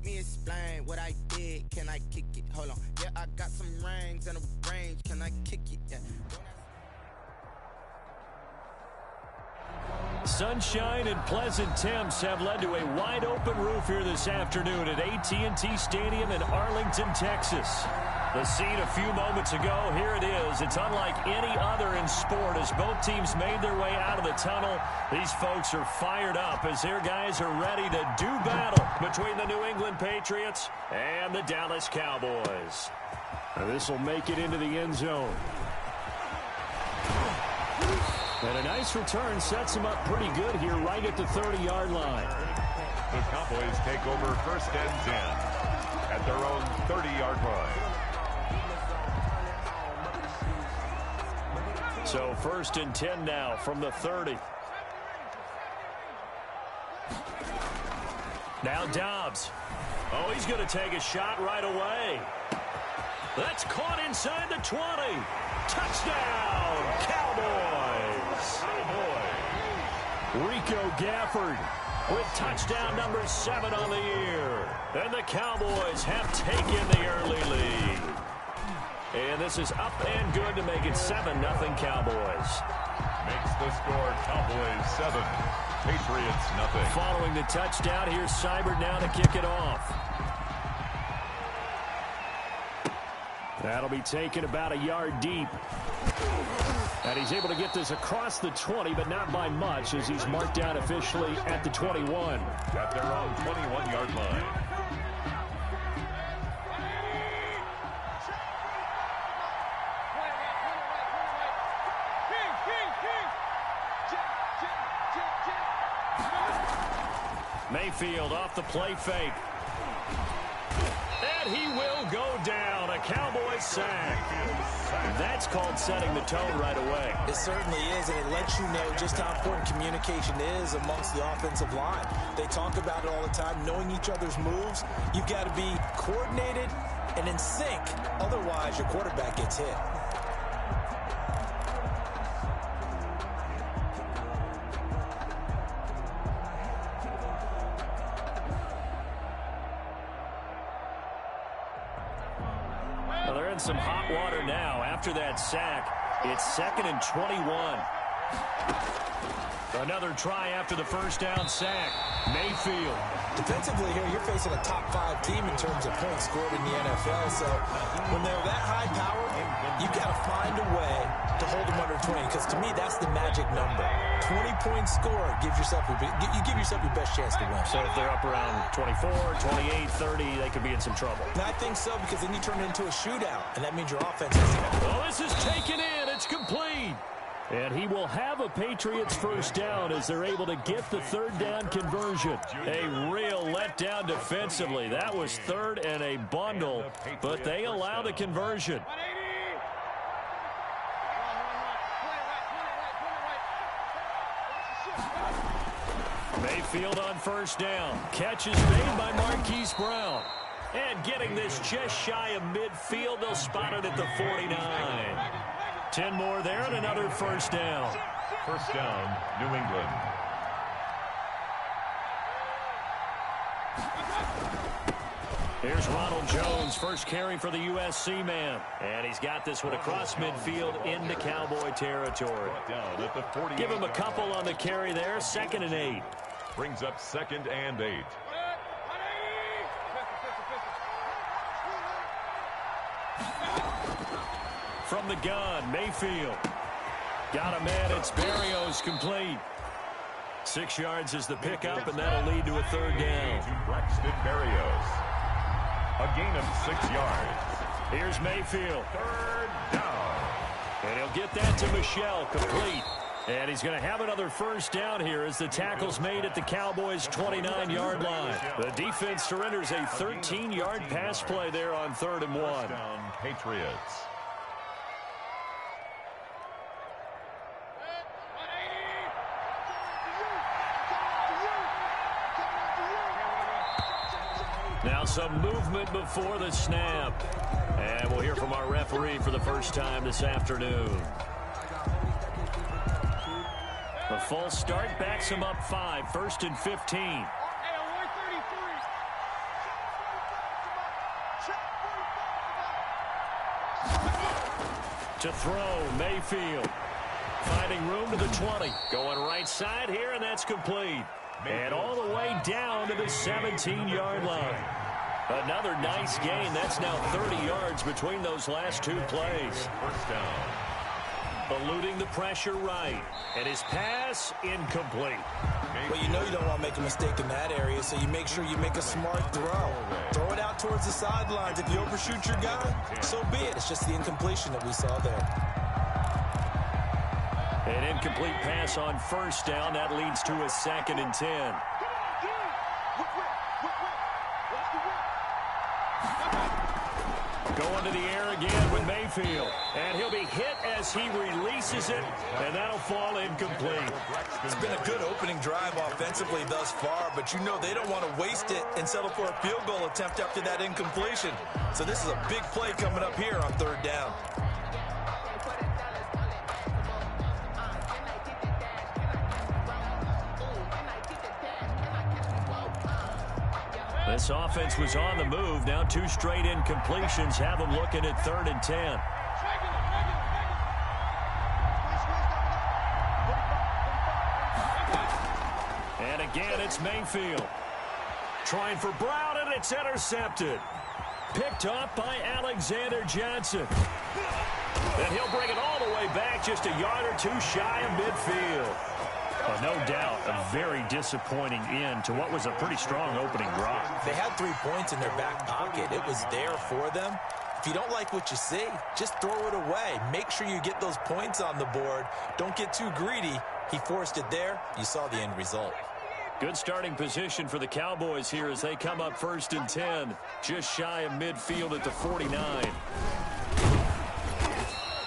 me explain what I did. Can I kick it? Hold on. Yeah, I got some rings and a range. Can I kick it? Yeah. Sunshine and pleasant temps have led to a wide-open roof here this afternoon at AT&T Stadium in Arlington, Texas. The scene a few moments ago, here it is. It's unlike any other in sport as both teams made their way out of the tunnel. These folks are fired up as their guys are ready to do battle between the New England Patriots and the Dallas Cowboys. This will make it into the end zone. And a nice return sets him up pretty good here right at the 30-yard line. The Cowboys take over 1st and 10 at their own 30-yard line. So 1st and 10 now from the 30. Now Dobbs. Oh, he's going to take a shot right away. That's caught inside the 20. Touchdown, Cowboys. Rico Gafford with touchdown number 7 on the year. And the Cowboys have taken the early lead. And this is up and good to make it 7-0 Cowboys. Makes the score Cowboys 7, Patriots nothing. Following the touchdown, here's Seibert now to kick it off. That'll be taken about a yard deep. And he's able to get this across the 20, but not by much as he's marked down officially at the 21. At their own 21-yard line. Mayfield off the play fake. And he will go down. A Cowboys sack. That's called setting the tone right away. It certainly is, and it lets you know just how important communication is amongst the offensive line. They talk about it all the time, knowing each other's moves. You've got to be coordinated and in sync. Otherwise, your quarterback gets hit. Some hot water now after that sack. It's 2nd and 21. Another try after the first down sack. Mayfield. Defensively here, you're facing a top 5 team in terms of points scored in the NFL. So when they're that high power, you've got to find a way to hold them under 20. Because to me, that's the magic number. 20-point score gives yourself you give yourself your best chance to win. So if they're up around 24, 28, 30, they could be in some trouble. And I think so, because then you turn it into a shootout, and that means your offense has to go. Oh, this is taken in. It's complete. And he will have a Patriots first down as they're able to get the 3rd down conversion. A real letdown defensively. That was 3rd and a bundle, but they allow the conversion. Mayfield on first down. Catch is made by Marquise Brown. And getting this just shy of midfield, they'll spot it at the 49. 10 more there and another first down. First down, New England. Here's Ronald Jones, first carry for the USC man. And he's got this one across midfield into Cowboy territory. Down at the 48. Give him a couple on the carry there, 2nd and 8. Brings up 2nd and 8. From the gun, Mayfield. Got a man, it's Berrios complete. 6 yards is the pickup, and that'll lead to a 3rd down. To Braxton Berrios. A gain of 6 yards. Here's Mayfield. 3rd down. And he'll get that to Michel, complete. And he's going to have another first down here as the tackle's made at the Cowboys' 29-yard line. The defense surrenders a 13-yard pass play there on 3rd and 1. Down, Patriots. Now some movement before the snap. And we'll hear from our referee for the first time this afternoon. The false start backs him up 5, 1st and 15. To throw, Mayfield. Finding room to the 20. Going right side here, and that's complete. And all the way down to the 17-yard line. Another nice gain. That's now 30 yards between those last two plays. First down. Eluding the pressure right. And his pass incomplete. Well, you know you don't want to make a mistake in that area, so you make sure you make a smart throw. Throw it out towards the sidelines. If you overshoot your guy, so be it. It's just the incompletion that we saw there. An incomplete pass on first down. That leads to a 2nd and 10. Going to the air again with Mayfield. And he'll be hit as he releases it, and that'll fall incomplete. It's been a good opening drive offensively thus far, but you know they don't want to waste it and settle for a field goal attempt after that incompletion. So this is a big play coming up here on 3rd down. This offense was on the move. Now 2 straight incompletions have them looking at 3rd and 10. And again, it's Mayfield. Trying for Brown, and it's intercepted. Picked off by Alexander Johnson. And he'll bring it all the way back, just a yard or 2 shy of midfield. No doubt, a very disappointing end to what was a pretty strong opening drive. They had 3 points in their back pocket. It was there for them. If you don't like what you see, just throw it away. Make sure you get those points on the board. Don't get too greedy. He forced it there. You saw the end result. Good starting position for the Cowboys here as they come up 1st and 10. Just shy of midfield at the 49.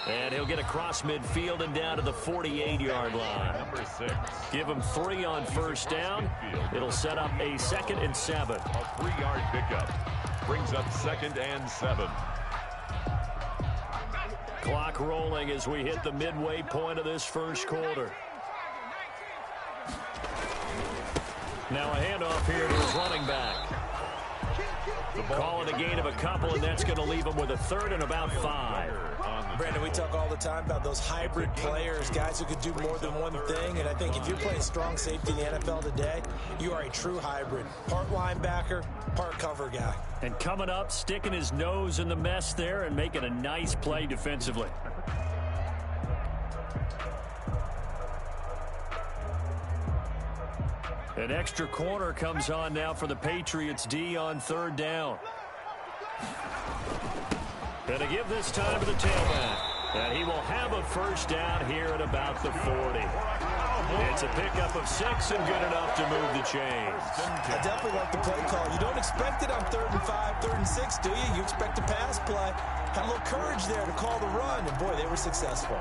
And he'll get across midfield and down to the 48-yard line. Number 6. Give him 3 on first down. It'll set up a 2nd and 7. A 3-yard pickup. Brings up 2nd and 7. Clock rolling as we hit the midway point of this first quarter. Now a handoff here to his running back. Calling a gain of a couple, and that's going to leave him with a 3rd and about 5. Brandon, we talk all the time about those hybrid players, guys who could do more than one thing, and I think if you're playing strong safety in the NFL today, you are a true hybrid. Part linebacker, part cover guy. And coming up, sticking his nose in the mess there and making a nice play defensively. An extra corner comes on now for the Patriots D on 3rd down. And to give this time to the tailback. And he will have a first down here at about the 40. It's a pickup of 6 and good enough to move the chains. I definitely like the play call. You don't expect it on 3rd and 5, 3rd and 6, do you? You expect a pass play. Had a little courage there to call the run, and boy, they were successful.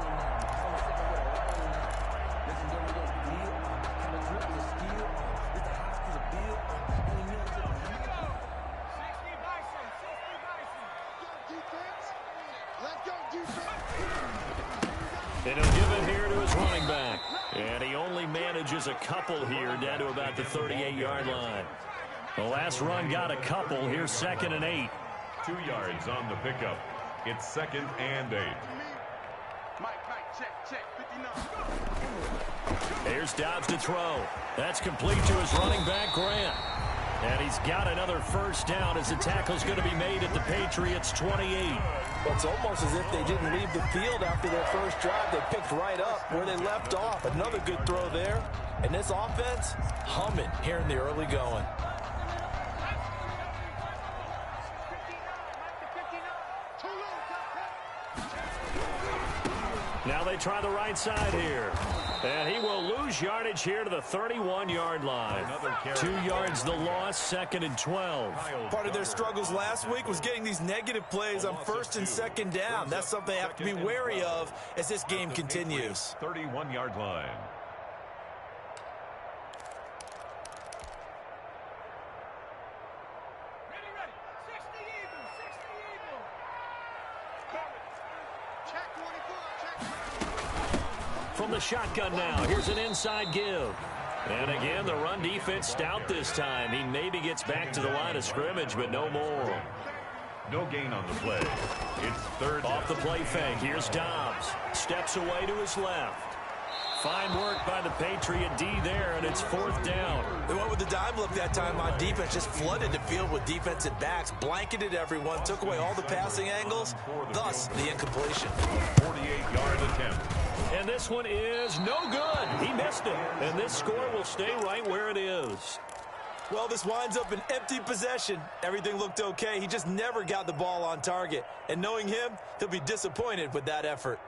And he'll give it here to his running back. And he only manages a couple here down to about the 38-yard line. The last run got a couple. Here's 2nd and 8. 2 yards on the pickup. It's 2nd and 8. Here's Dobbs to throw. That's complete to his running back, Grant. And he's got another first down as the tackle's going to be made at the Patriots' 28. Well, it's almost as if they didn't leave the field after their first drive. They picked right up where they left off. Another good throw there. And this offense, humming here in the early going. Now they try the right side here. And he will lose yardage here to the 31-yard line. 2 yards the loss, 2nd and 12. Part of their struggles last week was getting these negative plays on 1st and 2nd down. That's something they have to be wary of as this game continues. 31-yard line. From the shotgun now, here's an inside give. And again, the run defense stout this time. He maybe gets back to the line of scrimmage, but no more. No gain on the play. It's third. Off the play fake. Here's Dobbs. Steps away to his left. Fine work by the Patriot D there, and it's fourth down. They went with the dime look that time on defense, just flooded the field with defensive backs, blanketed everyone, took away all the passing angles, thus the incompletion. 48-yard attempt. And this one is no good. He missed it, and this score will stay right where it is. Well, this winds up an empty possession. Everything looked okay. He just never got the ball on target. And knowing him, he'll be disappointed with that effort.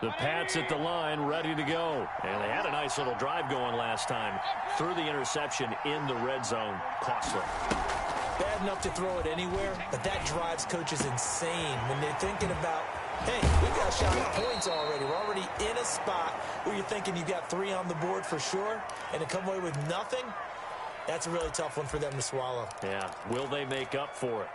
The Pats at the line, ready to go. And they had a nice little drive going last time. Threw the interception in the red zone. Costly. Bad enough to throw it anywhere, but that drives coaches insane when they're thinking about, hey, we've got a shot at points already. We're already in a spot where you're thinking you've got 3 on the board for sure, and to come away with nothing, that's a really tough one for them to swallow. Yeah, will they make up for it?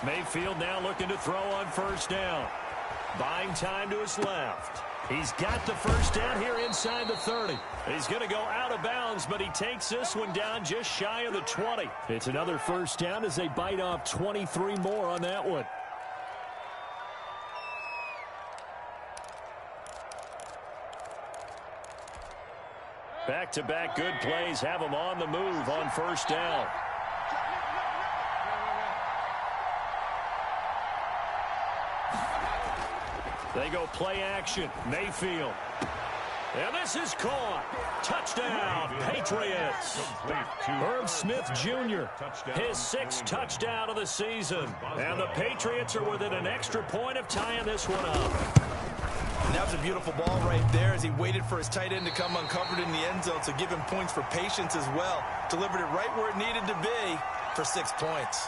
Mayfield now looking to throw on first down. Buying time to his left. He's got the first down here inside the 30. He's going to go out of bounds, but he takes this one down just shy of the 20. It's another first down as they bite off 23 more on that one. Back-to-back good plays have him on the move on first down. They go play action. Mayfield. And this is caught. Touchdown, Patriots. Herb Smith Jr., his 6th touchdown of the season. And the Patriots are within an extra point of tying this one up. And that was a beautiful ball right there as he waited for his tight end to come uncovered in the end zone, so give him points for patience as well. Delivered it right where it needed to be for 6 points.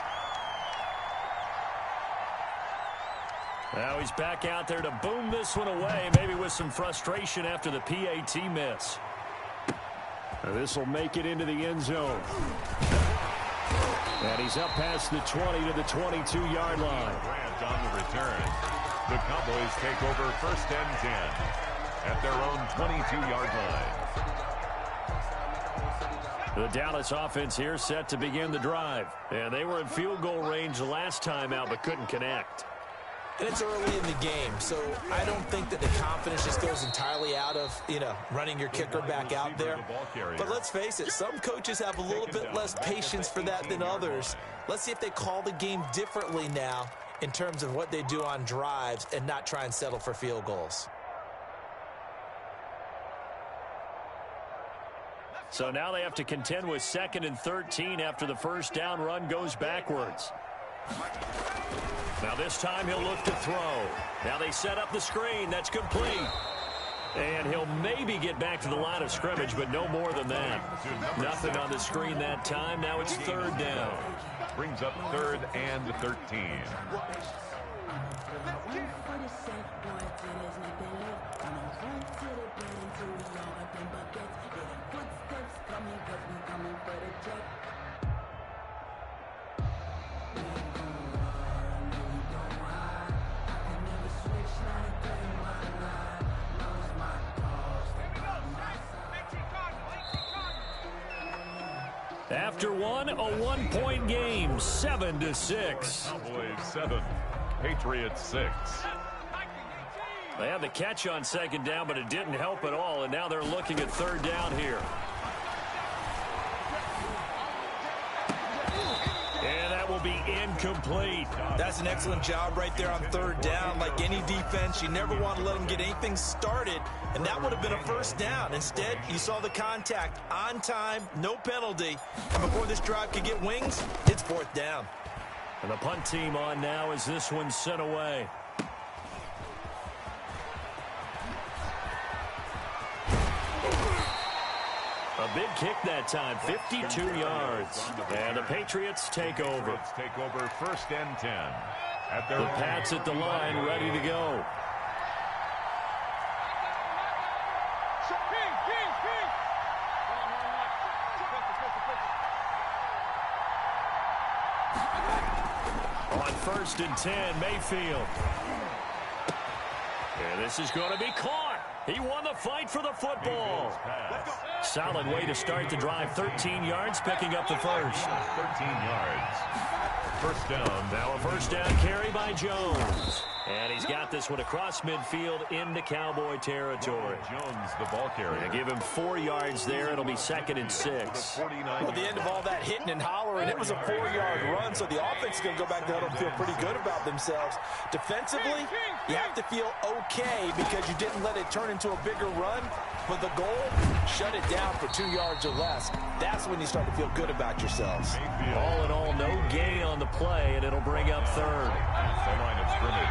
Now he's back out there to boom this one away, maybe with some frustration after the PAT miss. This will make it into the end zone. And he's up past the 20 to the 22-yard line. Grant on the return. The Cowboys take over first and 10 at their own 22-yard line. The Dallas offense here set to begin the drive. And they were in field goal range the last time out but couldn't connect. And it's early in the game, so I don't think that the confidence just goes entirely out of, running your kicker back out there. But let's face it, some coaches have a little bit less patience for that than others. Let's see if they call the game differently now in terms of what they do on drives and not try and settle for field goals. So now they have to contend with 2nd and 13 after the first down run goes backwards. Now this time he'll look to throw. Now they set up the screen. That's complete. And he'll maybe get back to the line of scrimmage, but no more than that. Nothing on the screen that time. Now it's 3rd down. Brings up 3rd and 13. After one, a 1-point game, 7-6. Cowboys 7, Patriots 6. They had the catch on 2nd down, but it didn't help at all, and now they're looking at 3rd down here. And that will be incomplete. That's an excellent job right there on 3rd down. Like any defense, you never want to let them get anything started, and that would have been a first down. Instead, you saw the contact on time, no penalty, and before this drive could get wings, it's 4th down. And the punt team on now as this one's sent away. A big kick that time, 52 yards. And the Patriots take over. Take over 1st and 10. At their the Pats at the line, ready to go. On 1st and 10, Mayfield. And this is going to be caught. He won the fight for the football. Solid way to start the drive. 13 yards, picking up the first. 13 yards. First down. Now a first down carry by Jones. And he's got this one across midfield into Cowboy territory. Jones, the ball carrier. Give him 4 yards there. It'll be 2nd and 6. Well, at the end of all that hitting and hollering, it was a 4-yard run, so the offense is going to go back there and feel pretty good about themselves. Defensively, you have to feel okay because you didn't let it turn into a bigger run, but the goal, shut it down for 2 yards or less. That's when you start to feel good about yourselves. All in all, no gain on the play, and it'll bring up 3rd. The line of scrimmage.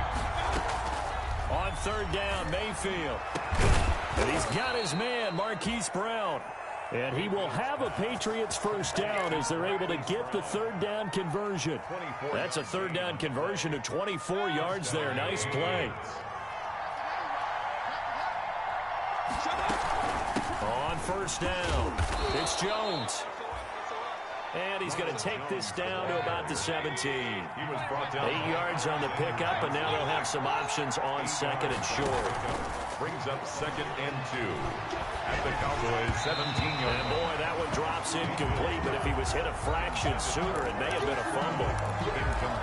On 3rd down, Mayfield. And he's got his man, Marquise Brown. And he will have a Patriots first down as they're able to get the 3rd down conversion. That's a 3rd down conversion of 24 yards there. Nice play. On 1st down, it's Jones. And he's going to take this down to about the 17. He was brought down 8 yards on the pickup, and now they'll have some options on 2nd and short. Brings up 2nd and 2 at the Cowboys' 17-yard. And boy, that one drops incomplete, but if he was hit a fraction sooner, it may have been a fumble.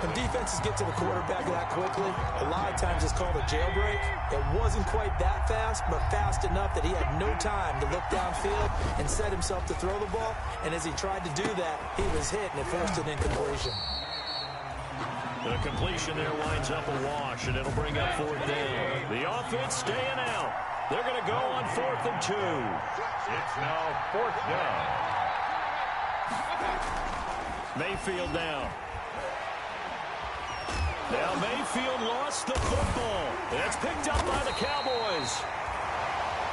When defenses get to the quarterback that quickly, a lot of times it's called a jailbreak. It wasn't quite that fast, but fast enough that he had no time to look downfield and set himself to throw the ball. And as he tried to do that, he was hit, and it forced an incompletion. The completion there winds up a wash, and it'll bring up 4th down. The offense staying out. They're going to go on 4th and 2. It's now 4th down. Mayfield down. Now Mayfield lost the football. It's picked up by the Cowboys.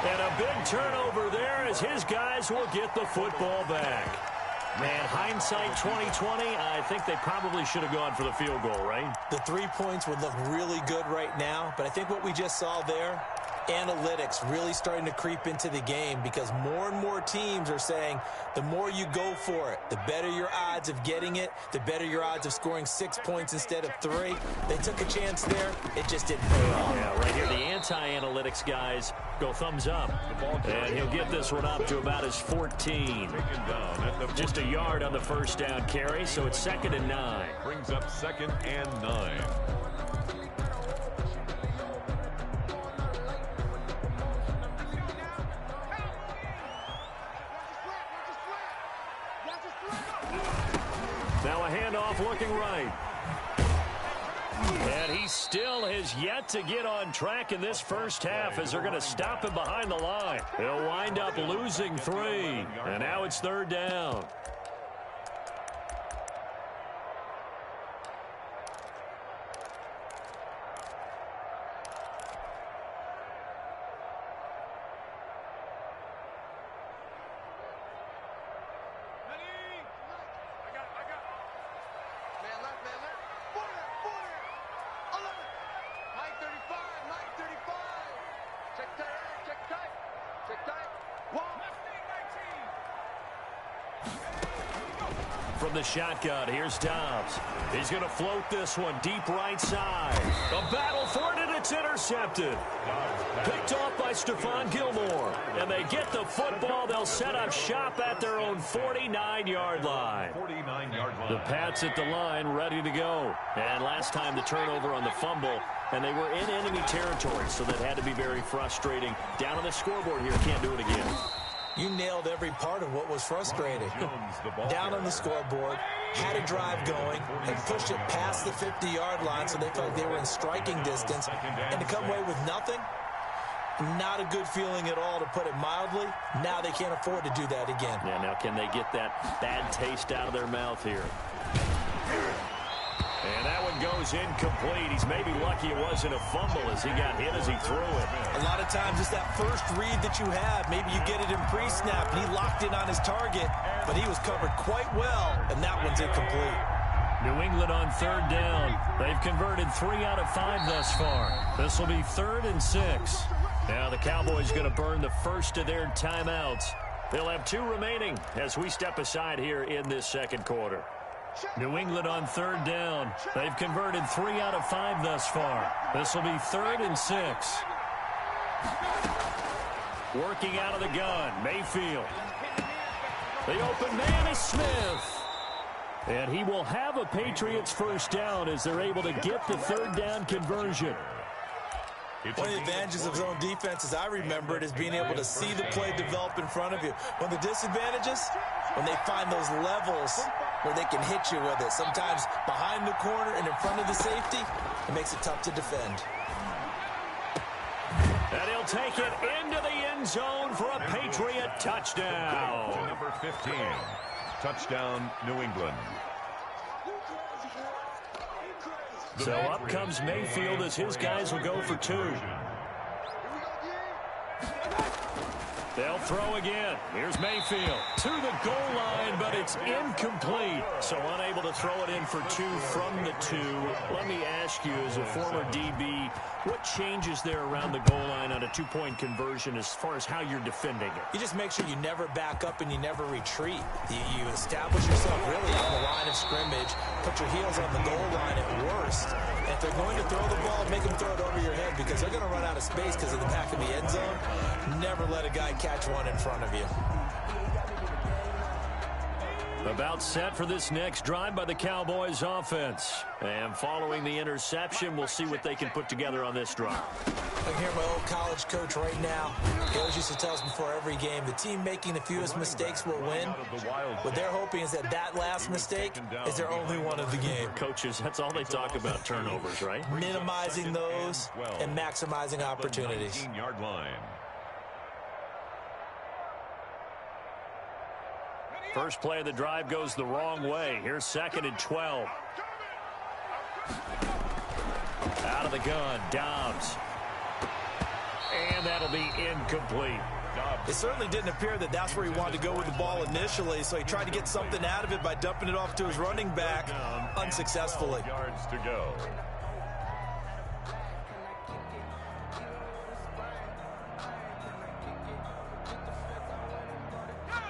And a big turnover there as his guys will get the football back. Man, hindsight 2020, I think they probably should have gone for the field goal, right? The 3 points would look really good right now, but I think what we just saw there, analytics really starting to creep into the game because more and more teams are saying the more you go for it, the better your odds of getting it, the better your odds of scoring 6 points instead of 3. They took a chance there. It just didn't pay off. Yeah, right here, the anti-analytics guys go thumbs up. And he'll get this one up to about his 14. Just a yard on the first down carry, so it's 2nd and 9. Brings up 2nd and 9. Now a handoff looking right. And he still has yet to get on track in this first half as they're going to stop him behind the line. He'll wind up losing 3. And now it's 3rd down. From the shotgun, here's Dobbs. He's going to float this one deep right side. A battle for it, and it's intercepted. Picked off by Stephon Gilmore. And they get the football. They'll set up shop at their own 49-yard line. 49-yard line. The Pats at the line, ready to go. And last time the turnover on the fumble, and they were in enemy territory, so that had to be very frustrating. Down on the scoreboard here, can't do it again. You nailed every part of what was frustrating. Down on the scoreboard, had a drive going, and pushed it past the 50-yard line so they felt like they were in striking distance. And to come away with nothing, not a good feeling at all, to put it mildly. Now they can't afford to do that again. Yeah, now can they get that bad taste out of their mouth here? And that one goes incomplete. He's maybe lucky it wasn't a fumble as he got hit as he threw it. A lot of times it's that first read that you have. Maybe you get it in pre-snap, and he locked in on his target, but he was covered quite well, and that one's incomplete. New England on 3rd down. They've converted 3 out of 5 thus far. This will be 3rd and 6. Now the Cowboys going to burn the first of their timeouts. They'll have 2 remaining as we step aside here in this second quarter. New England on third down. They've converted 3 out of 5 thus far. This will be 3rd and 6. Working out of the gun, Mayfield. The open man is Smith. And he will have a Patriots first down as they're able to get the 3rd down conversion. One of the advantages of zone defense, as I remember it, is being able to see the play develop in front of you. One of the disadvantages, when they find those levels where they can hit you with it, sometimes behind the corner and in front of the safety, it makes it tough to defend. And he'll take it into the end zone for a Patriot touchdown. Number 15, touchdown, New England. So up comes Mayfield as his guys will go for 2. They'll throw again. Here's Mayfield to the goal line, but it's incomplete. So unable to throw it in for 2 from the 2. Let me ask you, as a former DB, what changes there around the goal line on a 2-point conversion as far as how you're defending it? You just make sure you never back up and you never retreat. You establish yourself really on the line of scrimmage, put your heels on the goal line at worst. And if they're going to throw the ball, make them throw it over your head because they're going to run out of space because of the back of the end zone. Never let a guy catch one in front of you. About set for this next drive by the Cowboys offense. And following the interception, we'll see what they can put together on this drive. I can hear my old college coach right now. He always used to tell us before every game, the team making the fewest mistakes will win. What they're hoping is that last mistake is their only one of the game. Coaches, that's all they talk about, turnovers, right? Minimizing those and maximizing opportunities. 19-yard line. First play of the drive goes the wrong way. Here's 2nd and 12. Out of the gun, Dobbs. And that'll be incomplete. It certainly didn't appear that that's where he wanted to go with the ball initially, so he tried to get something out of it by dumping it off to his running back unsuccessfully. Yards to go.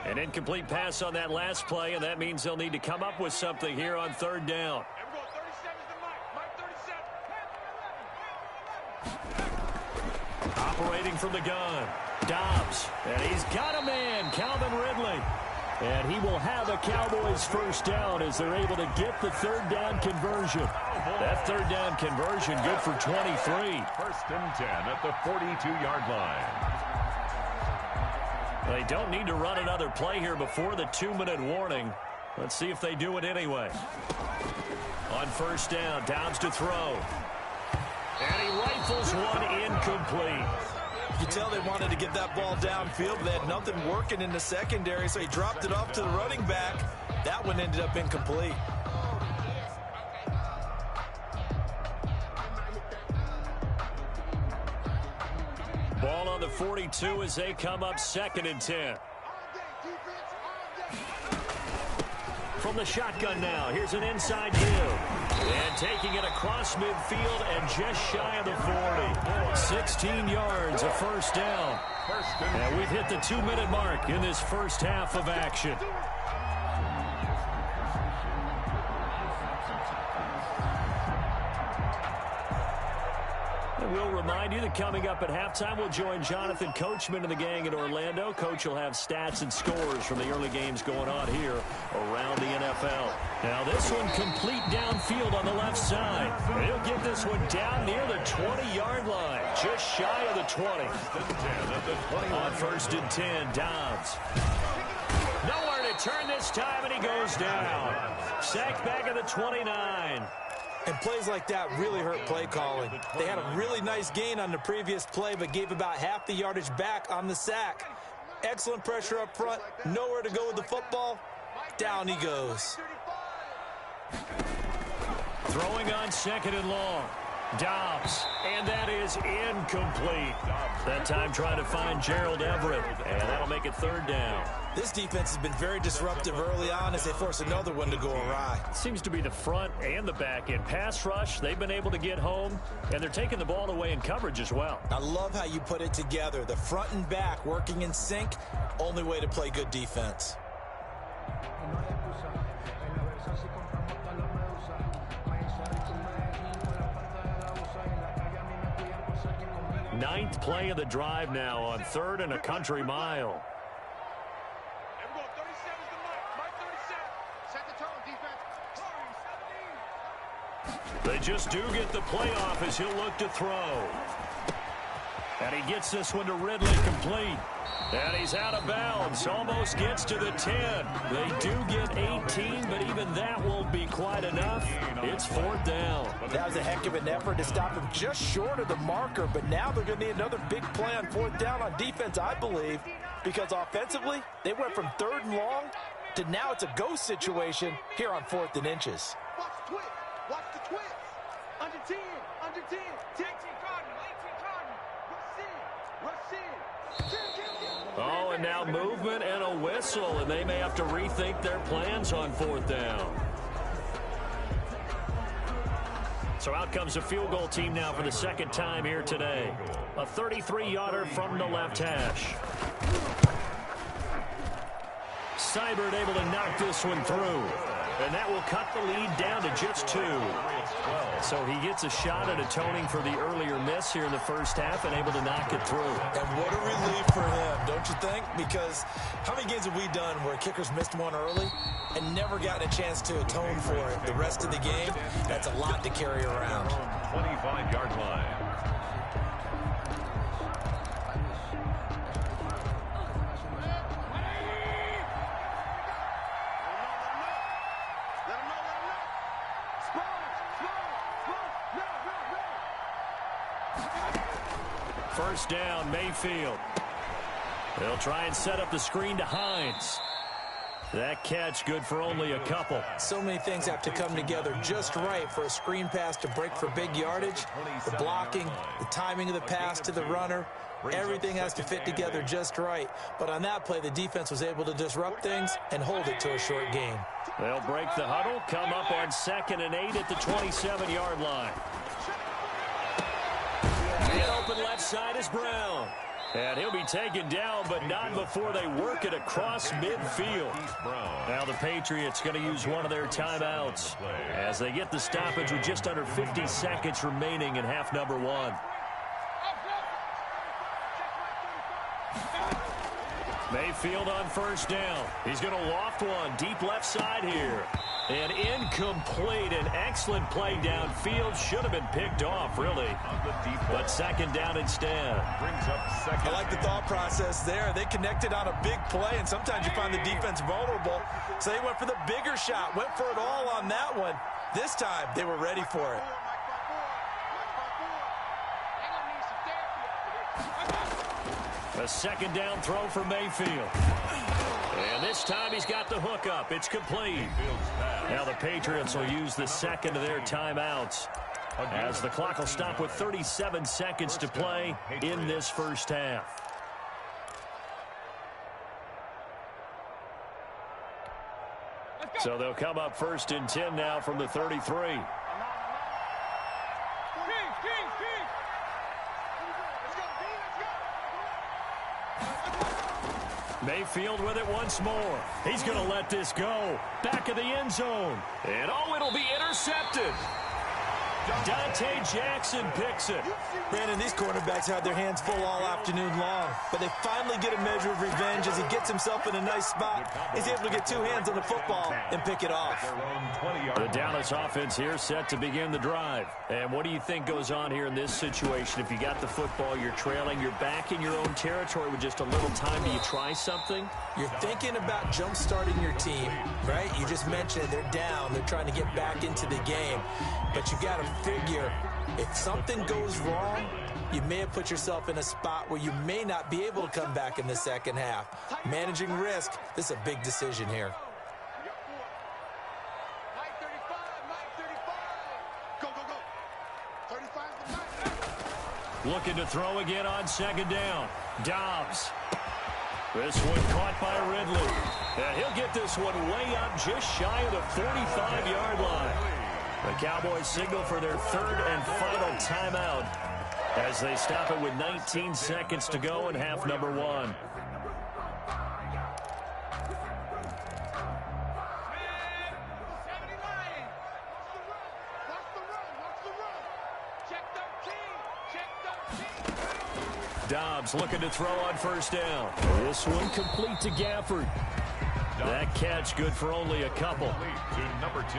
An incomplete pass on that last play, and that means they'll need to come up with something here on 3rd down. Operating from the gun, Dobbs, and he's got a man, Calvin Ridley. And he will have a Cowboys first down as they're able to get the 3rd down conversion. That 3rd down conversion good for 23. 1st and 10 at the 42-yard line. They don't need to run another play here before the 2-minute warning. Let's see if they do it anyway. On 1st down, Dobbs to throw. And he rifles one incomplete. You tell they wanted to get that ball downfield, but they had nothing working in the secondary, so he dropped it off to the running back. That one ended up incomplete. Ball on the 42 as they come up 2nd and 10. From the shotgun now, here's an inside give. And taking it across midfield and just shy of the 40. 16 yards, a first down. And we've hit the 2-minute mark in this first half of action. We'll remind you that coming up at halftime, we'll join Jonathan Coachman and the gang in Orlando. Coach will have stats and scores from the early games going on here around the NFL. Now this one complete downfield on the left side. And he'll get this one down near the 20-yard line, just shy of the 20. On 1st and 10, Dobbs. Nowhere to turn this time, and he goes down. Sacked back at the 29. And plays like that really hurt play calling. They had a really nice gain on the previous play, but gave about half the yardage back on the sack. Excellent pressure up front. Nowhere to go with the football. Down he goes. Throwing on 2nd and long. Dobbs, and that is incomplete. That time trying to find Gerald Everett, and that'll make it 3rd down. This defense has been very disruptive early on as they force another one to go awry. Seems to be the front and the back end. Pass rush, they've been able to get home, and they're taking the ball away in coverage as well. I love how you put it together. The front and back working in sync, only way to play good defense. Ninth play of the drive now on 3rd and a country mile. They just do get the playoff as he'll look to throw. And he gets this one to Ridley complete. And he's out of bounds. Almost gets to the 10. They do get 18, but even that won't be quite enough. It's 4th down. That was a heck of an effort to stop him just short of the marker, but now they're going to need another big play on 4th down on defense, I believe, because offensively, they went from 3rd and long to now it's a go situation here on 4th and inches. Watch the twist. Watch the twist. Under 10. Under 10. 18 Cardinal. 18 Cardinal. Rush in. Rush in. Oh, and now movement and a whistle, and they may have to rethink their plans on 4th down. So out comes a field goal team now for the 2nd time here today. A 33-yarder from the left hash. Seibert able to knock this one through. And that will cut the lead down to just 2. So he gets a shot at atoning for the earlier miss here in the first half and able to knock it through. And what a relief for him, don't you think? Because how many games have we done where kickers missed one early and never gotten a chance to atone for it the rest of the game? That's a lot to carry around. 25-yard line. First down, Mayfield. They'll try and set up the screen to Hines. That catch good for only a couple. So many things have to come together just right for a screen pass to break for big yardage. The blocking, the timing of the pass to the runner, everything has to fit together just right. But on that play, the defense was able to disrupt things and hold it to a short game. They'll break the huddle, come up on 2nd and 8 at the 27-yard line. The open left side is Brown. And he'll be taken down, but not before they work it across midfield. Now the Patriots going to use one of their timeouts as they get the stoppage with just under 50 seconds remaining in half number 1. Mayfield on first down. He's going to loft one deep left side here. And incomplete. An excellent play downfield. Should have been picked off, really. But 2nd down instead. I like the thought process there. They connected on a big play, and sometimes you find the defense vulnerable. So they went for the bigger shot, went for it all on that one. This time, they were ready for it. A 2nd down throw for Mayfield. And this time he's got the hook up. It's complete. Now the Patriots will use the 2nd of their timeouts as the clock will stop with 37 seconds to play in this first half. So they'll come up 1st and 10 now from the 33. Mayfield with it once more. He's going to let this go. Back of the end zone. And oh, it'll be intercepted. Dante Jackson picks it. Brandon, these cornerbacks had their hands full all afternoon long, but they finally get a measure of revenge as he gets himself in a nice spot. He's able to get 2 hands on the football and pick it off. The Dallas offense here set to begin the drive. And what do you think goes on here in this situation? If you got the football, you're trailing, you're back in your own territory with just a little time. Do you try something? You're thinking about jump-starting your team, right? You just mentioned they're down. They're trying to get back into the game. But you got to figure, if something goes wrong, you may have put yourself in a spot where you may not be able to come back in the second half. Managing risk, this is a big decision here. Looking to throw again on 2nd down. Dobbs. This one caught by Ridley. And he'll get this one way up just shy of the 45-yard line. The Cowboys signal for their 3rd and final timeout as they stop it with 19 seconds to go in half number 1. Dobbs looking to throw on first down. This one complete to Gafford. That catch good for only a couple. To number 2.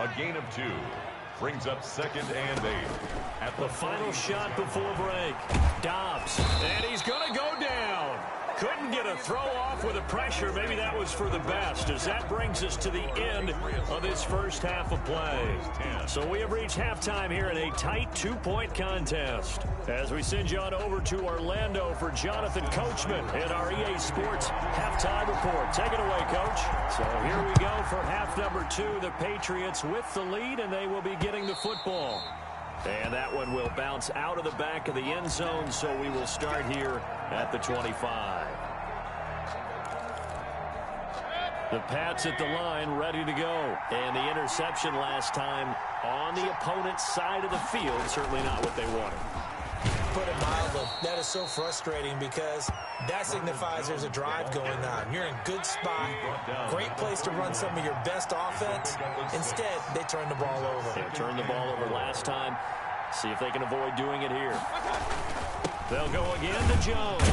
A gain of 2. Brings up 2nd and 8. At the final shot before break. Dobbs. And he's going to go down. Couldn't get a throw off with the pressure. Maybe that was for the best, as that brings us to the end of this first half of play. So we have reached halftime here in a tight 2-point contest. As we send you on over to Orlando for Jonathan Coachman in our EA Sports halftime report. Take it away, Coach. So here we go for half number 2. The Patriots with the lead, and they will be getting the football. And that one will bounce out of the back of the end zone, so we will start here at the 25. The Pats at the line, ready to go. And the interception last time on the opponent's side of the field, certainly not what they wanted. Put it mildly, that is so frustrating because that signifies there's a drive going on. You're in a good spot, great place to run some of your best offense. Instead, they turn the ball over. They turned the ball over last time. See if they can avoid doing it here. They'll go again to Jones.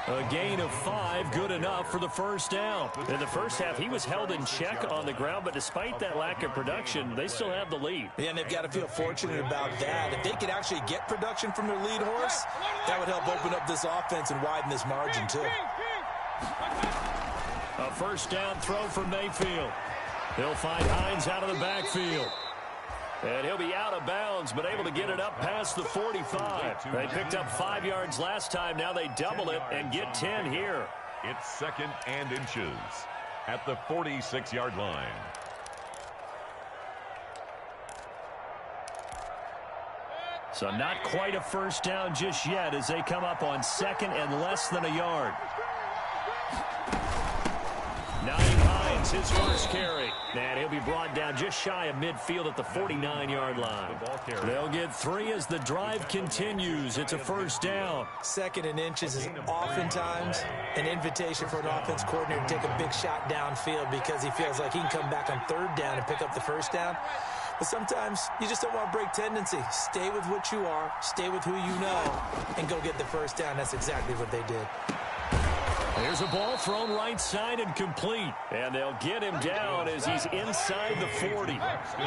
A gain of 5, good enough for the first down. In the first half, he was held in check on the ground, but despite that lack of production, they still have the lead. Yeah, and they've got to feel fortunate about that. If they could actually get production from their lead horse, that would help open up this offense and widen this margin, too. A first down throw for Mayfield. He'll find Hines out of the backfield. And he'll be out of bounds, but able to get it up past the 45. They picked up 5 yards last time. Now they double it and get 10 here. It's 2nd and inches at the 46-yard line. So not quite a first down just yet as they come up on 2nd and less than a yard. Naeem Hines, his first carry. And he'll be brought down just shy of midfield at the 49-yard line. They'll get 3 as the drive continues. It's a first down. 2nd and inches is oftentimes an invitation for an offense coordinator to take a big shot downfield because he feels like he can come back on 3rd down and pick up the first down. But sometimes you just don't want to break tendency. Stay with what you are, stay with who you know, and go get the first down. That's exactly what they did. Here's a ball thrown right side and complete. And they'll get him down as he's inside the 40.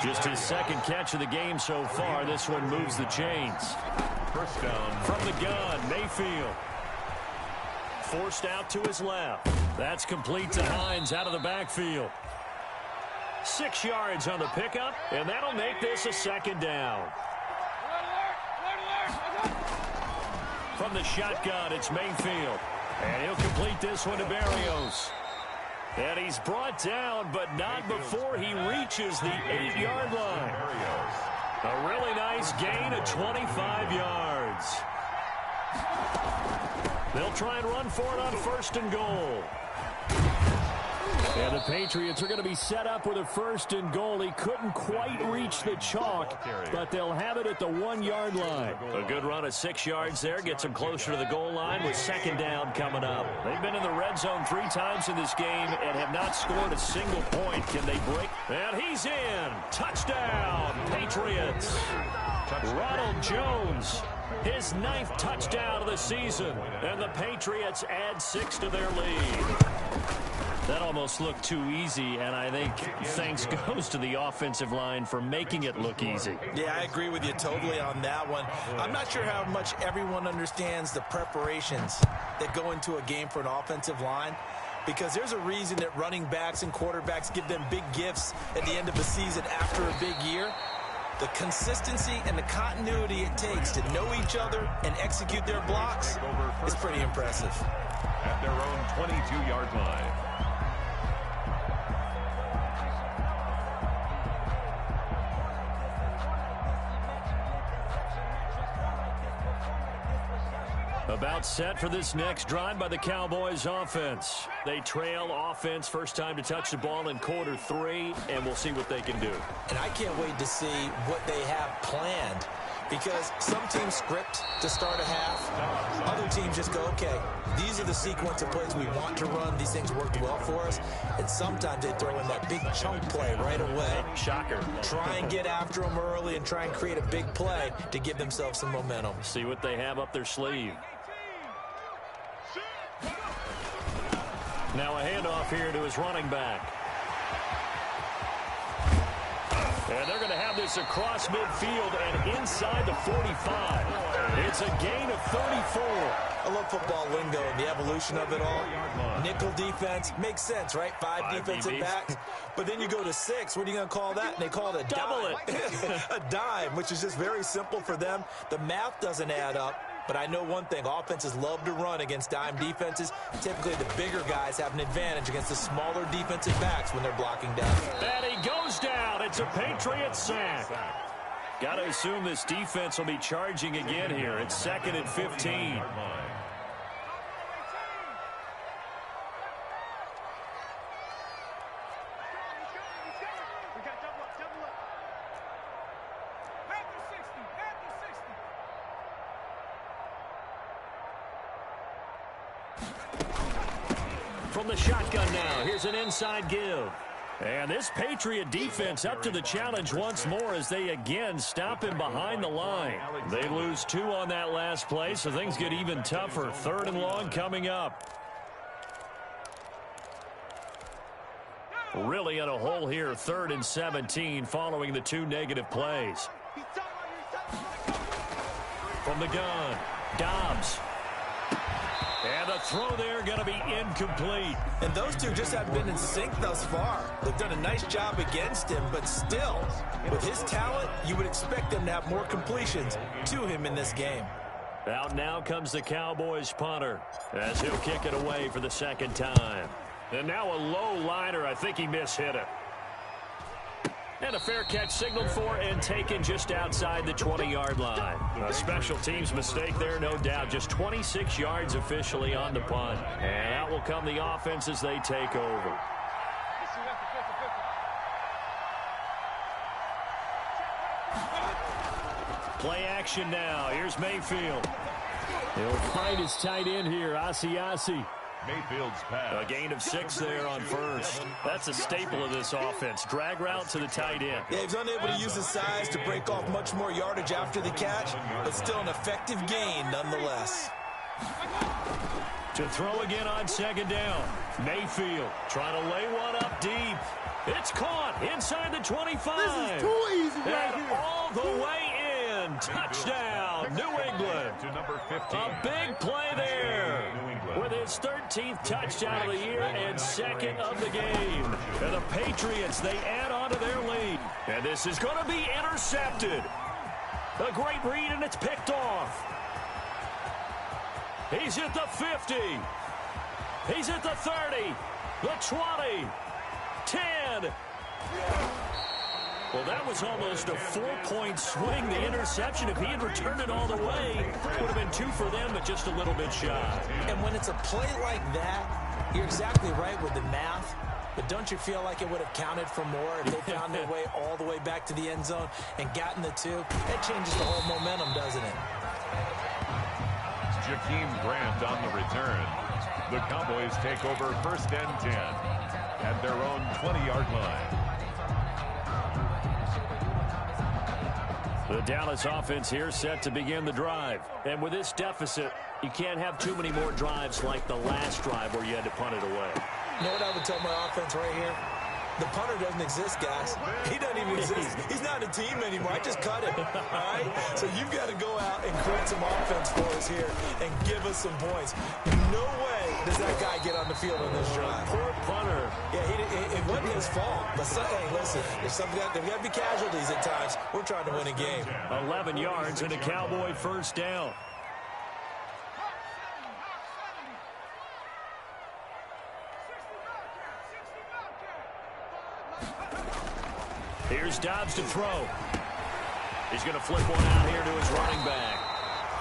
Just his 2nd catch of the game so far. This one moves the chains. First down. From the gun, Mayfield. Forced out to his left. That's complete to Hines out of the backfield. 6 yards on the pickup, and that'll make this a 2nd down. From the shotgun, it's Mayfield. And he'll complete this one to Berrios. And he's brought down, but not before he reaches the 8-yard line. A really nice gain of 25 yards. They'll try and run for it on 1st and goal. And the Patriots are going to be set up with a 1st and goal. He couldn't quite reach the chalk, but they'll have it at the 1-yard line. A good run of 6 yards there. Gets them closer to the goal line with 2nd down coming up. They've been in the red zone 3 times in this game and have not scored a single point. Can they break? And he's in. Touchdown, Patriots. Ronald Jones, his 9th touchdown of the season. And the Patriots add 6 to their lead. That almost looked too easy, and I think thanks goes to the offensive line for making it look easy. Yeah, I agree with you totally on that one. I'm not sure how much everyone understands the preparations that go into a game for an offensive line, because there's a reason that running backs and quarterbacks give them big gifts at the end of the season after a big year. The consistency and the continuity it takes to know each other and execute their blocks is pretty impressive. At their own 22-yard line. About set for this next drive by the Cowboys offense. They trail offense, first time to touch the ball in quarter 3, and we'll see what they can do. And I can't wait to see what they have planned Because some teams script to start a half. Other teams just go, okay, these are the sequence of plays we want to run. These things worked well for us. And sometimes they throw in that big chunk play right away. Shocker. Try and get after them early and try and create a big play to give themselves some momentum. See what they have up their sleeve. Now a handoff here to his running back. And they're going to have this across midfield and inside the 45. It's a gain of 34. I love football lingo and the evolution of it all. Nickel defense makes sense, right? Five defensive backs. But then you go to 6. What are you going to call that? And they call it a dime. A dime, which is just very simple for them. The math doesn't add up. But I know one thing, offenses love to run against dime defenses. Typically, the bigger guys have an advantage against the smaller defensive backs when they're blocking down. And he goes down. It's a Patriot sack. Got to assume this defense will be charging again here. It's 2nd and 15. From the shotgun now, here's an inside give. And this Patriot defense up to the challenge once more as they again stop him behind the line. They lose 2 on that last play, so things get even tougher. 3rd and long coming up. Really in a hole here, 3rd and 17 following the 2 negative plays. From the gun, Dobbs. And the throw there going to be incomplete. And those two just haven't been in sync thus far. They've done a nice job against him, but still, with his talent, you would expect them to have more completions to him in this game. Out now comes the Cowboys punter as he'll kick it away for the 2nd time. And now a low liner. I think he mishit it. And a fair catch signaled for and taken just outside the 20-yard line. A special teams mistake there, no doubt. Just 26 yards officially on the punt. And out will come the offense as they take over. Play action now. Here's Mayfield. He'll find his tight end here, Asiasi. Mayfield's pass. A gain of 6 there on 1st. That's a staple of this offense. Drag route to the tight end. Yeah, he's unable to use his size to break off much more yardage after the catch, but still an effective gain nonetheless. To throw again on 2nd down. Mayfield trying to lay one up deep. It's caught inside the 25. This is too easy right here. All the way in. Touchdown, New England. To number 15. A big play there. With his 13th touchdown of the year and 2nd of the game. And the Patriots, they add on to their lead. And this is going to be intercepted. A great read, and it's picked off. He's at the 50. He's at the 30. The 20. 10. Well, that was almost a 4-point swing. The interception, if he had returned it all the way, would have been 2 for them, but just a little bit shy. And when it's a play like that, you're exactly right with the math. But don't you feel like it would have counted for more if they found their way all the way back to the end zone and gotten the 2? That changes the whole momentum, doesn't it? Jakeem Grant on the return. The Cowboys take over 1st and 10 at their own 20-yard line. The Dallas offense here set to begin the drive. And with this deficit, you can't have too many more drives like the last drive where you had to punt it away. You know what I would tell my offense right here? The punter doesn't exist, guys. He doesn't even exist. He's not a team anymore. I just cut him, all right? So you've got to go out and create some offense for us here and give us some points. No way does that guy get on the field on this drive. Poor punter. Yeah, it wasn't his fault. But, hey, listen, there's got to be casualties at times. We're trying to win a game. 11 yards and a Cowboy 1st down. Here's Dobbs to throw. He's going to flip one out here to his running back.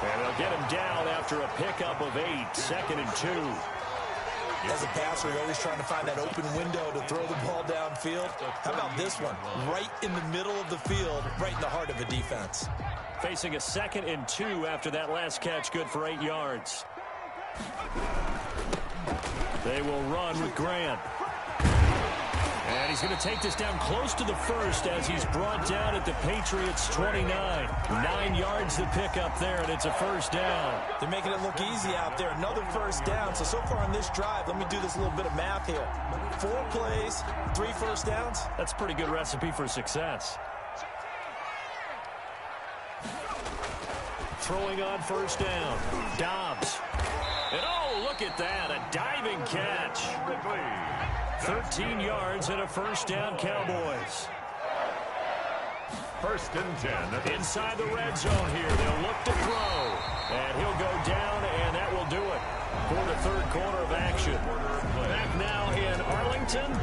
And they'll get him down after a pickup of 8. 2nd and 2. As a passer, you're always trying to find that open window to throw the ball downfield. How about this one? Right in the middle of the field, right in the heart of the defense. Facing a 2nd and 2 after that last catch, good for 8 yards. They will run with Grant. And he's going to take this down close to the first as he's brought down at the Patriots' 29. 9 yards to pick up there, and it's a first down. They're making it look easy out there. Another first down. So far on this drive, let me do this little bit of math here. 4 plays, 3 first downs. That's a pretty good recipe for success. Throwing on first down. Dobbs. And oh, look at that. A diving catch. 13 yards and a first down, Cowboys. 1st and 10. Inside the red zone here. They'll look to throw. And he'll go down, and that will do it for the 3rd quarter of action. Back now in Arlington.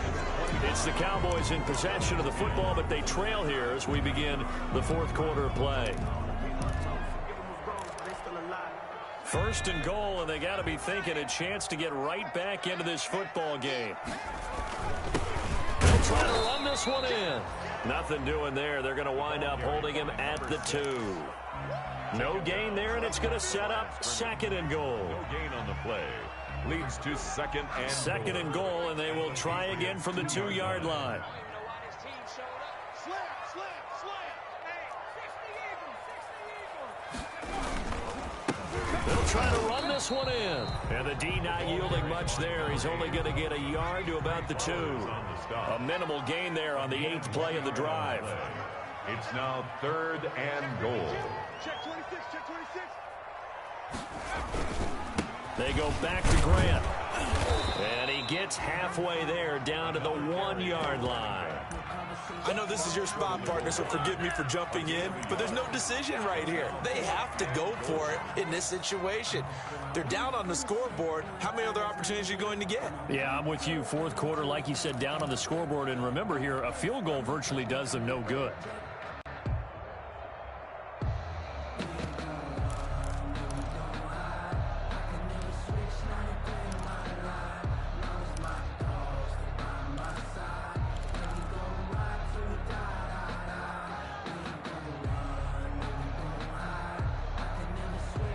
It's the Cowboys in possession of the football, but they trail here as we begin the 4th quarter of play. 1st and goal, and they got to be thinking a chance to get right back into this football game. They'll try to run this one in. Nothing doing there. They're going to wind up holding him at the 2. No gain there, and it's going to set up 2nd and goal. No gain on the play. Leads to 2nd and 2nd and goal, and they will try again from the 2-yard line. They'll try to run this one in. And the D not yielding much there. He's only going to get a yard to about the 2. A minimal gain there on the 8th play of the drive. It's now 3rd and goal. Check 26, check 26. They go back to Grant. And he gets halfway there down to the 1-yard line. I know this is your spot, partner, so forgive me for jumping in, but there's no decision right here. They have to go for it in this situation. They're down on the scoreboard. How many other opportunities are you going to get? Yeah, I'm with you. 4th quarter, like you said, down on the scoreboard. And remember here, a field goal virtually does them no good.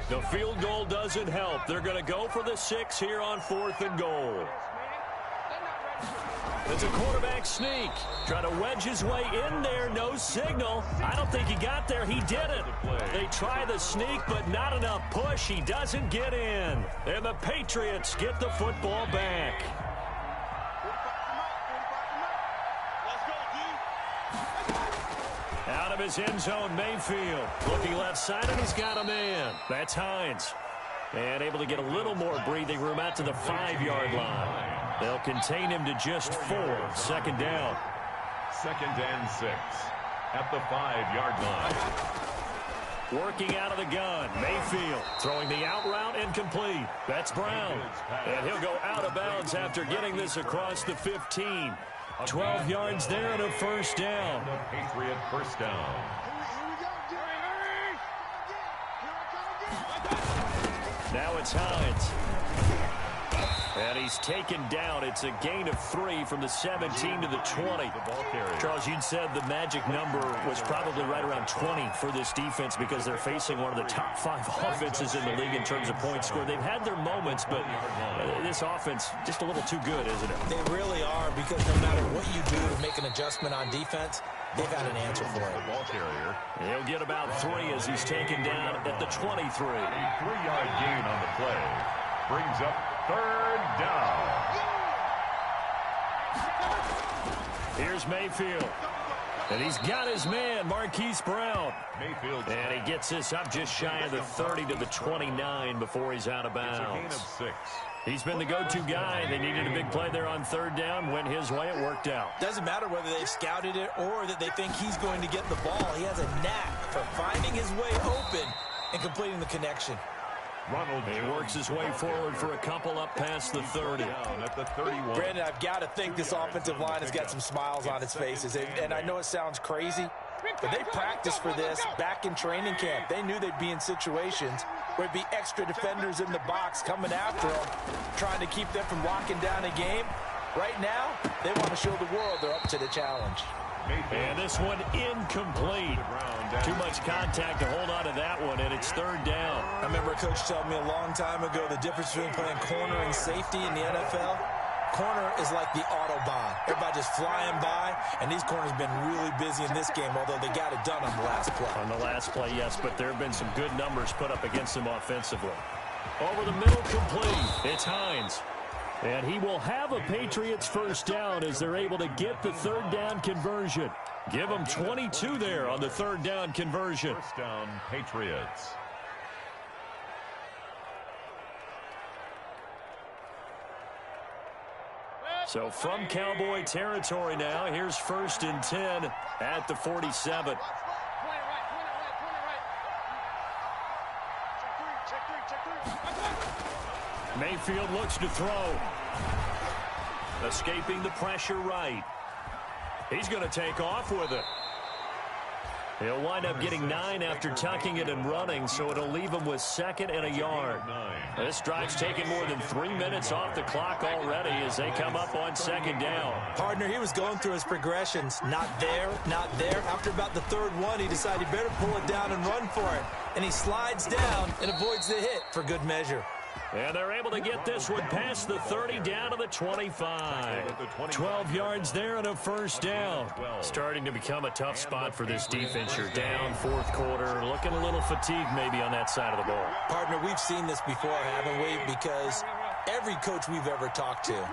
The field goal doesn't help. They're going to go for the 6 here on 4th and goal. It's a quarterback sneak. Trying to wedge his way in there. No signal. I don't think he got there. He didn't. They try the sneak, but not enough push. He doesn't get in. And the Patriots get the football back. Out of his end zone, Mayfield. Looking left side, and he's got a man. That's Hines. And able to get a little more breathing room out to the 5-yard line. They'll contain him to just 4. 2nd down. 2nd and 6 at the 5-yard line. Working out of the gun. Mayfield throwing the out route incomplete. That's Brown. And he'll go out of bounds after getting this across the 15. 12 yards there and a first down. Patriot first down. Now it's Hines. And he's taken down. It's a gain of 3 from the 17 to the 20. Charles, you'd said the magic number was probably right around 20 for this defense because they're facing one of the top 5 offenses in the league in terms of points scored. They've had their moments, but this offense just a little too good, isn't it? They really are, because no matter what you do to make an adjustment on defense, they've got an answer for it. Ball carrier. He'll get about 3 as he's taken down at the 23. A 3-yard gain on the play. Brings up 3rd down. Here's Mayfield. And he's got his man, Marquise Brown. Mayfield. And he gets this up just shy of the 30 to the 29 before he's out of It's a gain bounds. of 6. He's been the go-to guy. They needed a big play there on 3rd down. Went his way. It worked out. Doesn't matter whether they've scouted it or that they think he's going to get the ball. He has a knack for finding his way open and completing the connection. Ronald He works his way forward for a couple up past the 30. down at the 31. Brandon, I've got to think this offensive line has got some smiles on its faces. And I know it sounds crazy, but they practiced for this back in training camp. They knew they'd be in situations would be extra defenders in the box coming after them, trying to keep them from locking down a game. Right now, they want to show the world they're up to the challenge. And this one incomplete. Too much contact to hold on to that one, and it's third down. I remember a coach telling me a long time ago the difference between playing corner and safety in the NFL. Corner is like the Autobahn. Everybody just flying by, and these corners have been really busy in this game, although they got it done on the last play. On the last play, yes, but there have been some good numbers put up against them offensively. Over the middle, complete. It's Hines. And he will have a Patriots first down as they're able to get the third down conversion. Give them 22 there on the third down conversion. First down, Patriots. So from Cowboy territory now, here's 1st and 10 at the 47. Mayfield looks to throw. Escaping the pressure right. He's going to take off with it. He'll wind up getting 9 after tucking it and running, so it'll leave him with 2nd and a yard. This drive's taken more than 3 minutes off the clock already as they come up on 2nd down. Partner, he was going through his progressions. Not there, not there. After about the 3rd one, he decided he better pull it down and run for it. And he slides down and avoids the hit for good measure. And they're able to get this one past the 30 down to the 25. 12 yards there and a first down. Starting to become a tough spot for this defense. You're down 4th quarter, looking a little fatigued maybe on that side of the ball. Partner, we've seen this before, haven't we? Because every coach we've ever talked to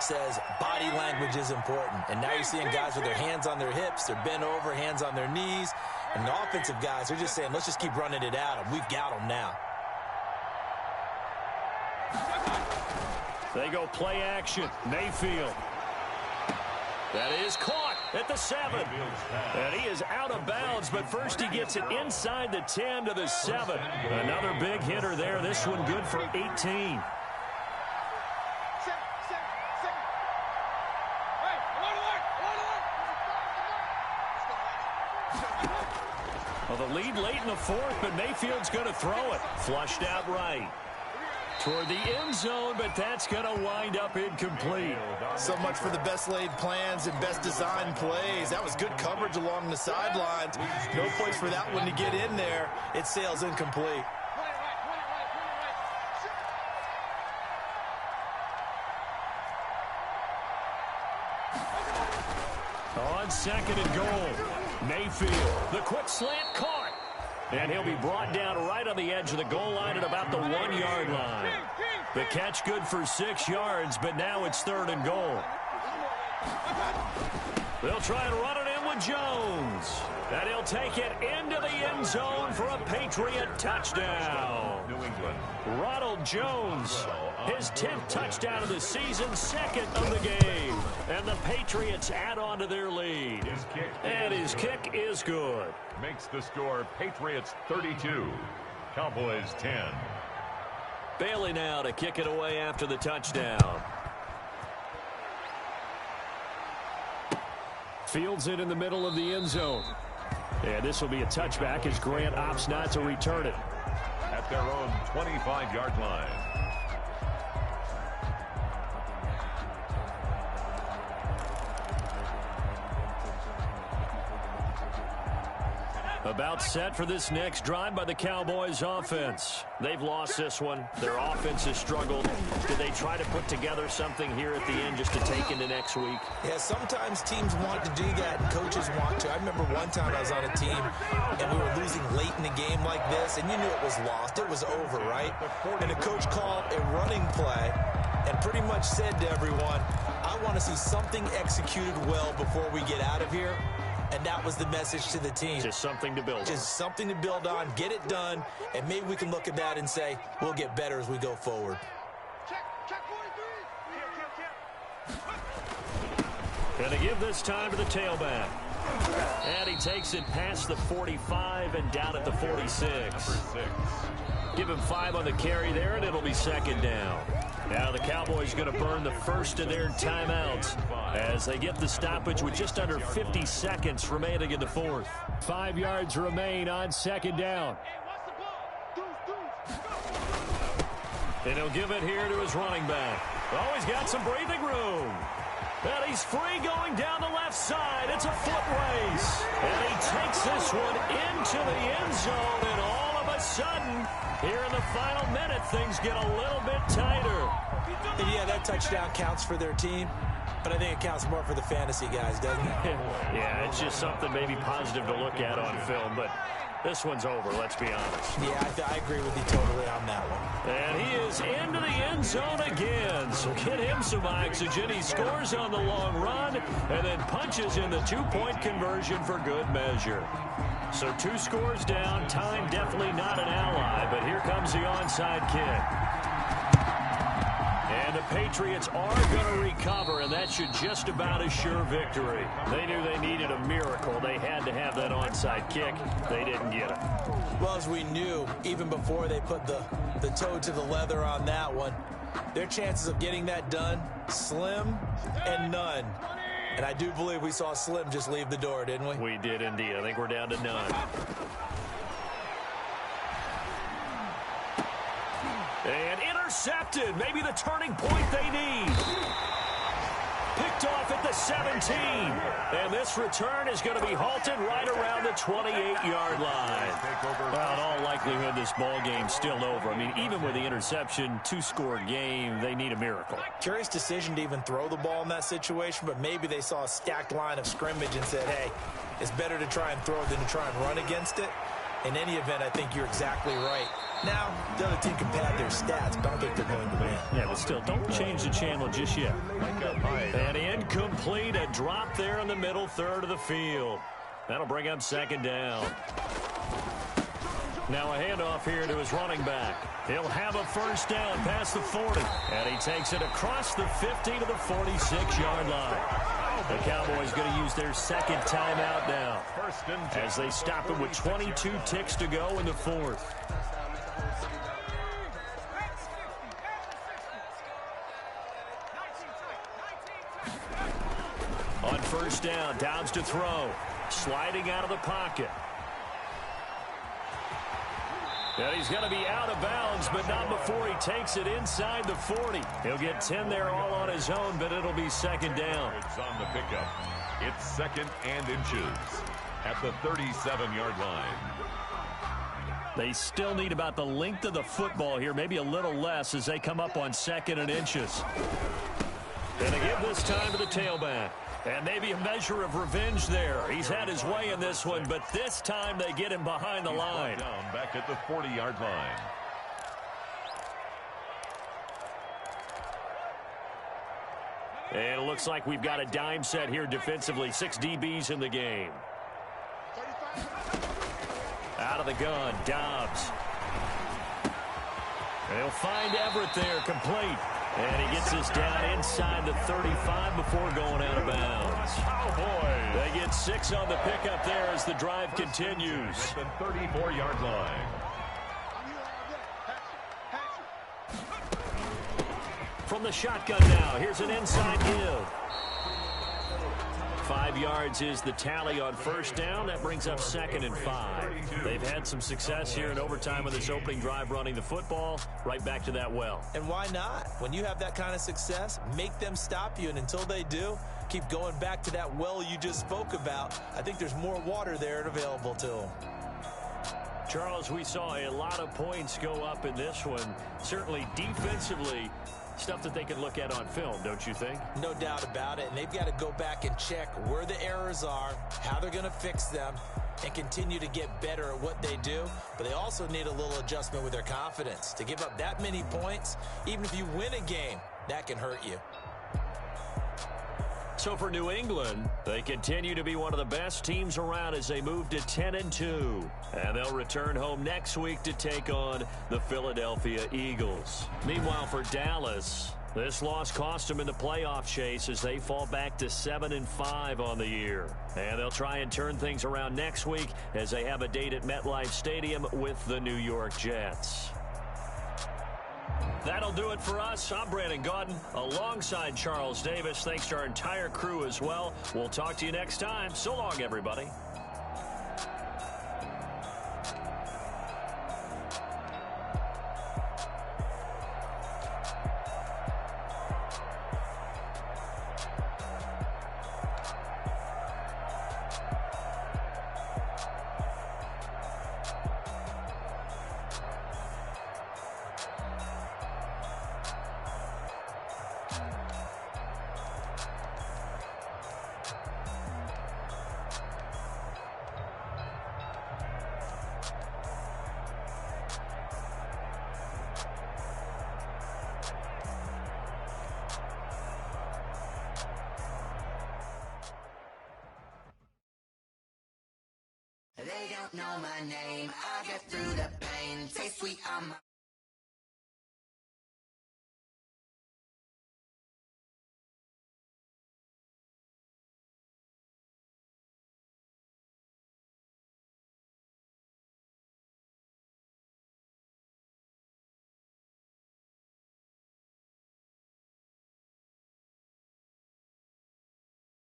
says body language is important. And now you're seeing guys with their hands on their hips, they're bent over, hands on their knees. And the offensive guys are just saying, let's just keep running it at them. We've got them now. They go play action. Mayfield. That is caught at the 7. And he is out of bounds, but first he gets it inside the 10 to the 7. Another big hitter there. This one good for 18. Well, the lead late in the 4th, but Mayfield's going to throw it. Flushed out right. Toward the end zone, but that's going to wind up incomplete. So much for the best laid plans and best designed plays. That was good coverage along the sidelines. No place for that one to get in there. It sails incomplete. On 2nd and goal, Mayfield, the quick slant caught. And he'll be brought down right on the edge of the goal line at about the 1-yard line. The catch good for 6 yards, but now it's 3rd and goal. They'll try and run it in with Jones. And he'll take it into the end zone for a Patriot touchdown. New England. Ronald Jones, his 10th touchdown of the season, 2nd of the game. And the Patriots add on to their lead. And his kick is good. Makes the score Patriots 32, Cowboys 10. Bailey now to kick it away after the touchdown. Fields it in the middle of the end zone. And this will be a touchback as Grant opts not to return it. At their own 25-yard line. About set for this next drive by the Cowboys offense. They've lost this one. Their offense has struggled. Did they try to put together something here at the end just to take into next week? Yeah, sometimes teams want to do that and coaches want to. I remember one time I was on a team and we were losing late in the game like this and you knew it was lost. It was over, right? And the coach called a running play and pretty much said to everyone, I want to see something executed well before we get out of here. And that was the message to the team. Just something to build on. Just something to build on, get it done, and maybe we can look at that and say, we'll get better as we go forward. Check 43. And to give this time to the tailback. And he takes it past the 45 and down at the 46. Give him 5 on the carry there, and it'll be 2nd down. Now the Cowboys going to burn the first of their timeouts as they get the stoppage with just under 50 seconds remaining in the 4th. 5 yards remain on 2nd down. Hey, watch the ball. Deuce. And he'll give it here to his running back. Oh, he's got some breathing room. And he's free going down the left side. It's a foot race. And he takes this one into the end zone. And all of a sudden, here in the final minute, things get a little bit tighter. And yeah, that touchdown counts for their team. But I think it counts more for the fantasy guys, doesn't it? Yeah, it's just something maybe positive to look at on film. But this one's over, let's be honest. Yeah, I agree with you totally on that one. And he is into the end zone again. So get him some oxygen. He scores on the long run and then punches in the two-point conversion for good measure. So 2 scores down. Time definitely not an ally, but here comes the onside kick. And the Patriots are going to recover, and that should just about assure victory. They knew they needed a miracle. They had to have that onside kick. They didn't get it. Well, as we knew, even before they put the toe to the leather on that one, their chances of getting that done, slim and none. And I do believe we saw Slim just leave the door, didn't we? We did indeed. I think we're down to none. And intercepted. Maybe the turning point they need. Picked off at the 17. And this return is going to be halted right around the 28-yard line. Well, in all likelihood, this ball game's still over. I mean, even with the interception, 2-score game, they need a miracle. Curious decision to even throw the ball in that situation, but maybe they saw a stacked line of scrimmage and said, hey, it's better to try and throw than to try and run against it. In any event, I think you're exactly right. Now, the other team can pad their stats, but I don't think they're going to win. Yeah, but still, don't change the channel just yet. And incomplete, a drop there in the middle third of the field. That'll bring up second down. Now a handoff here to his running back. He'll have a first down past the 40. And he takes it across the 50 to the 46-yard line. The Cowboys going to use their second timeout now as they stop it with 22 ticks to go in the fourth. On first down, Downs to throw. Sliding out of the pocket. And he's going to be out of bounds, but not before he takes it inside the 40. He'll get 10 there all on his own, but it'll be second down. It's on the pickup. It's second and inches at the 37-yard line. They still need about the length of the football here, maybe a little less as they come up on second and inches. And they give this time to the tailback. And maybe a measure of revenge there. He's had his way in this one, but this time they get him behind the line. Down back at the 40-yard line. And it looks like we've got a dime set here defensively. 6 DBs in the game. Out of the gun, Dobbs. And he'll find Everett there, complete. And he gets this down inside the 35 before going out of bounds. Oh, boy. They get 6 on the pickup there as the drive continues. At the 34-yard line. From the shotgun now, here's an inside give. 5 yards is the tally on first down. That brings up second and 5. They've had some success here in overtime with this opening drive running the football. Right back to that well. And why not? When you have that kind of success, make them stop you. And until they do, keep going back to that well you just spoke about. I think there's more water there and available to them. Charles, we saw a lot of points go up in this one. Certainly defensively, stuff that they can look at on film, don't you think? No doubt about it. And they've got to go back and check where the errors are, how they're going to fix them, and continue to get better at what they do. But they also need a little adjustment with their confidence. To give up that many points, even if you win a game, that can hurt you. So for New England, they continue to be one of the best teams around as they move to 10-2. And they'll return home next week to take on the Philadelphia Eagles. Meanwhile, for Dallas, this loss cost them in the playoff chase as they fall back to 7-5 on the year. And they'll try and turn things around next week as they have a date at MetLife Stadium with the New York Jets. That'll do it for us. I'm Brandon Gaudin alongside Charles Davis. Thanks to our entire crew as well. We'll talk to you next time. So long, everybody. They don't know my name. I get through the pain. Taste sweet on my